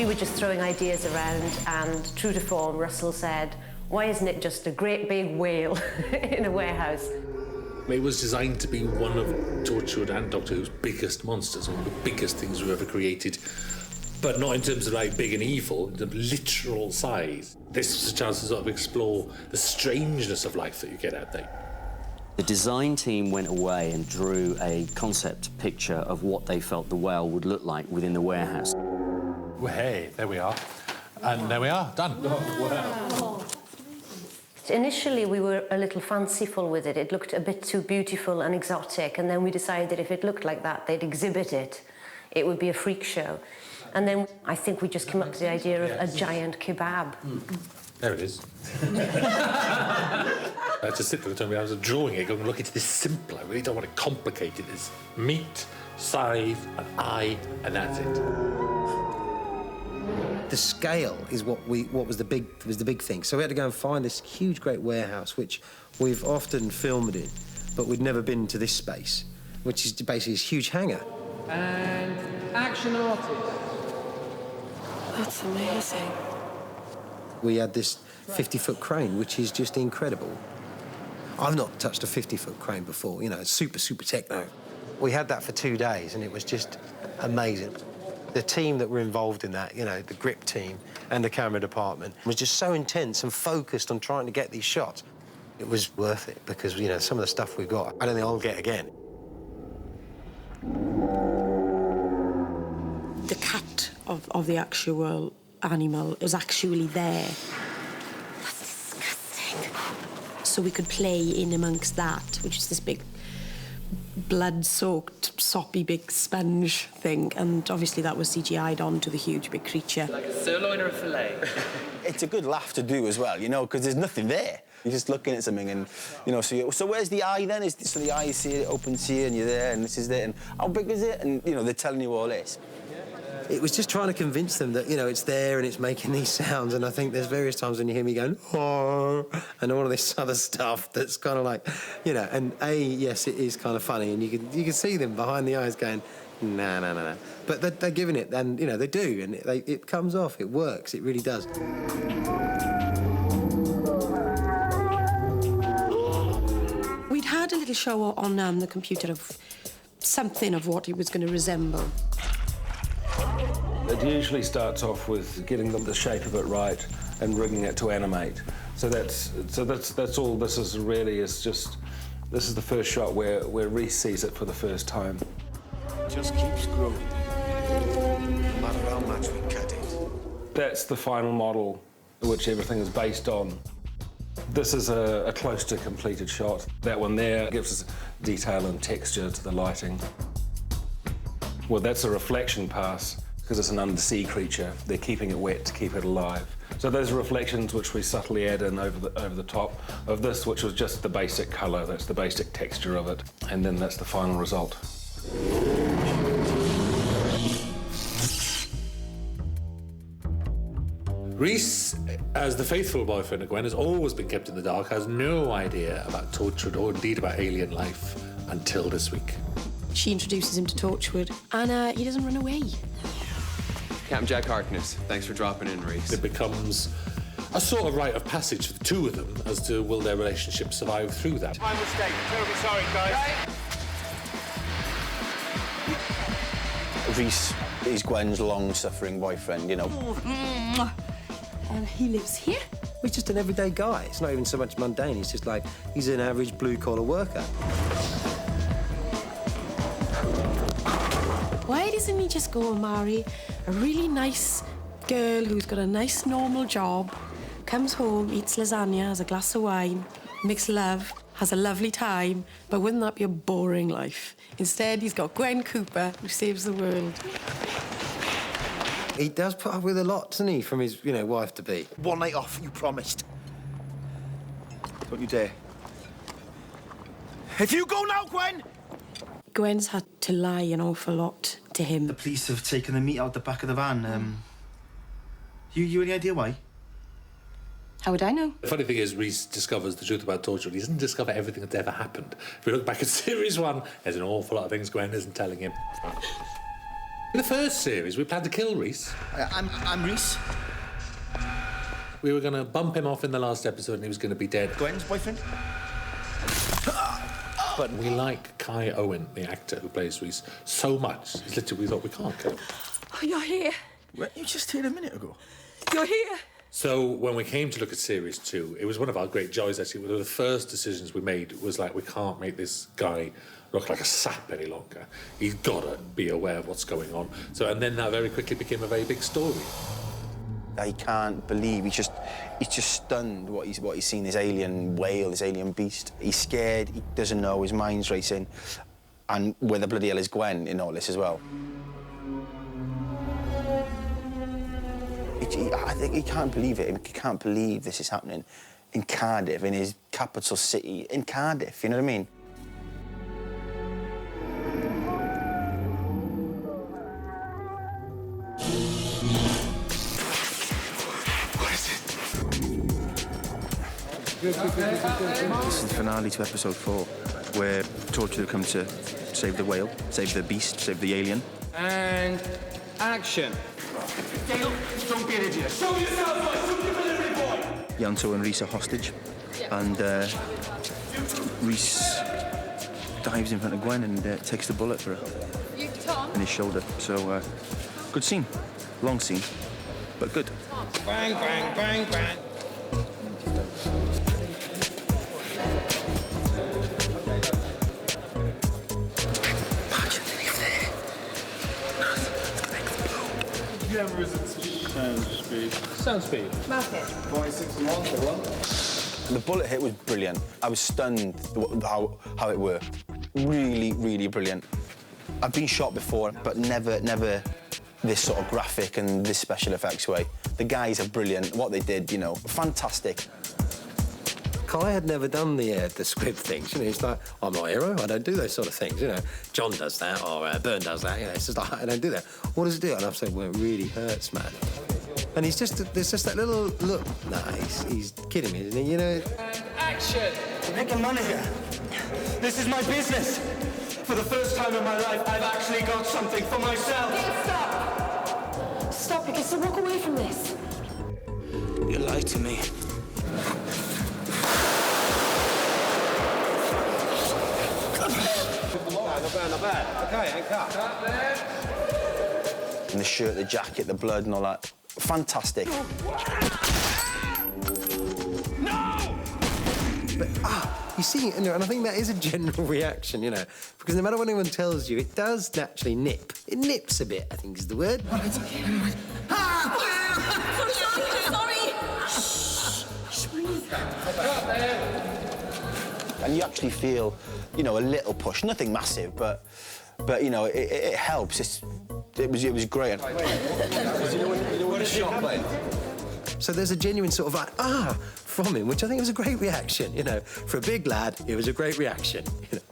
We were just throwing ideas around, and true to form, Russell said, why isn't it just a great big whale in a warehouse? It was designed to be one of Torchwood and Doctor Who's biggest monsters, one of the biggest things we've ever created. But not in terms of like big and evil, in terms of literal size. This was a chance to sort of explore the strangeness of life that you get out there. The design team went away and drew a concept picture of what they felt the whale would look like within the warehouse. Well, hey, there we are. And there we are, done. Wow. Initially, we were a little fanciful with it. It looked a bit too beautiful and exotic, and then we decided if it looked like that, they'd exhibit it. It would be a freak show. And then I think we just came up with the idea of a giant kebab. There it is. I just sit there and I was drawing it, going, look, it's this simple. I really don't want to complicate it. It's meat, scythe, an eye, and that's it. The scale is what was the big thing. So we had to go and find this huge, great warehouse, which we've often filmed in, but we'd never been to this space, which is basically this huge hangar. And action artist. That's amazing. We had this 50-foot crane, which is just incredible. I've not touched a 50-foot crane before, you know, it's super, super techno. We had that for 2 days, and it was just amazing. The team that were involved in that, you know, the grip team and the camera department, was just so intense and focused on trying to get these shots. It was worth it because, you know, some of the stuff we got, I don't think I'll get again. The cut of the actual animal was actually there. That's disgusting. So we could play in amongst that, which is this big blood-soaked, soppy, big sponge thing, and obviously that was CGI'd onto the huge, big creature. Like a sirloin or a fillet? It's a good laugh to do as well, you know, because there's nothing there. You're just looking at something and, you know, so where's the eye then? So the eye, you see it opens here and you're there and this is there, and how big is it? And, you know, they're telling you all this. It was just trying to convince them that, you know, it's there and it's making these sounds, and I think there's various times when you hear me going, oh, and all of this other stuff that's kind of like, you know, and yes, it is kind of funny, and you can see them behind the eyes going, no. But they're giving it, and, you know, they do, and it comes off, it works, it really does. We'd had a little show on the computer of something of what it was going to resemble. It usually starts off with getting the shape of it right and rigging it to animate. So that's all this is really, is just, this is the first shot where Reese sees it for the first time. Just keeps growing, no matter how much we cut it. That's the final model which everything is based on. This is a close to completed shot. That one there gives us detail and texture to the lighting. Well, that's a reflection pass, because it's an undersea creature. They're keeping it wet to keep it alive. So those are reflections which we subtly add in over the top of this, which was just the basic colour, that's the basic texture of it, and then that's the final result. Reese, as the faithful boyfriend of Gwen, has always been kept in the dark, has no idea about Torchwood or indeed about alien life until this week. She introduces him to Torchwood, and he doesn't run away. Captain Jack Harkness, thanks for dropping in, Reese. It becomes a sort of rite of passage for the two of them as to will their relationship survive through that. My mistake. Terribly sorry, guys. Reese is Gwen's long-suffering boyfriend, you know. And he lives here. He's just an everyday guy. It's not even so much mundane. He's just like, he's an average blue-collar worker. Why doesn't he just go and marry a really nice girl who's got a nice, normal job, comes home, eats lasagna, has a glass of wine, makes love, has a lovely time, but wouldn't that be a boring life? Instead, he's got Gwen Cooper, who saves the world. He does put up with a lot, doesn't he, from his, you know, wife-to-be. One night off, you promised. Don't you dare. If you go now, Gwen! Gwen's had to lie an awful lot to him. The police have taken the meat out the back of the van. You any idea why? How would I know? The funny thing is, Reese discovers the truth about Torchwood. He doesn't discover everything that's ever happened. If we look back at Series 1, there's an awful lot of things Gwen isn't telling him. In the first series, we planned to kill Reese. I'm Reese. We were going to bump him off in the last episode and he was going to be dead. Gwen's boyfriend. But we like Kai Owen, the actor who plays Reese, so much. It's literally, we thought we can't kill him. Oh, you're here. Weren't you just here a minute ago? You're here. So when we came to look at series 2, it was one of our great joys, actually. One of the first decisions we made was like, we can't make this guy look like a sap any longer. He's got to be aware of what's going on. So, and then that very quickly became a very big story. I can't believe he's just stunned what he's seen, this alien whale, this alien beast. He's scared, he doesn't know, his mind's racing. And where the bloody hell is Gwen in all this as well? I think he can't believe it. He can't believe this is happening in Cardiff, in his capital city, in Cardiff, you know what I mean? This is the finale to episode 4, where Torchwood come to save the whale, save the beast, save the alien. And action. Dale, don't be an idiot. Show yourself, my super delivery boy! Yanto and Reese are hostage, and Reese dives in front of Gwen and takes the bullet for her in his shoulder. So, good scene. Long scene, but good. Bang, bang, bang, bang. Sound speed. Mark it. 0.61 for one. The bullet hit was brilliant. I was stunned how it worked. Really, really brilliant. I've been shot before, but never this sort of graphic and this special effects way. The guys are brilliant. What they did, you know, fantastic. Kai had never done the squib things, you know. He's like, I'm not a hero, I don't do those sort of things, you know. John does that, or Byrne does that, you know. It's just like, I don't do that. What does it do? And I've said, well, it really hurts, man. And there's just that little look. Nah, he's kidding me, isn't he? You know. And action. I'm making money here. This is my business. For the first time in my life, I've actually got something for myself. Dave, stop. Stop it. Just walk away from this. You lied to me. Not bad. Okay, and cut. Cut there. And the shirt, the jacket, the blood and all that. Fantastic. No! But, you see, and I think that is a general reaction, you know, because no matter what anyone tells you, it does naturally nip. It nips a bit, I think is the word. It's okay. Sorry. Shh, breathe. Cut there. And you actually feel, you know, a little push. Nothing massive, but you know, it helps. It was great. So there's a genuine sort of like, from him, which I think was a great reaction, you know. For a big lad, it was a great reaction, you know.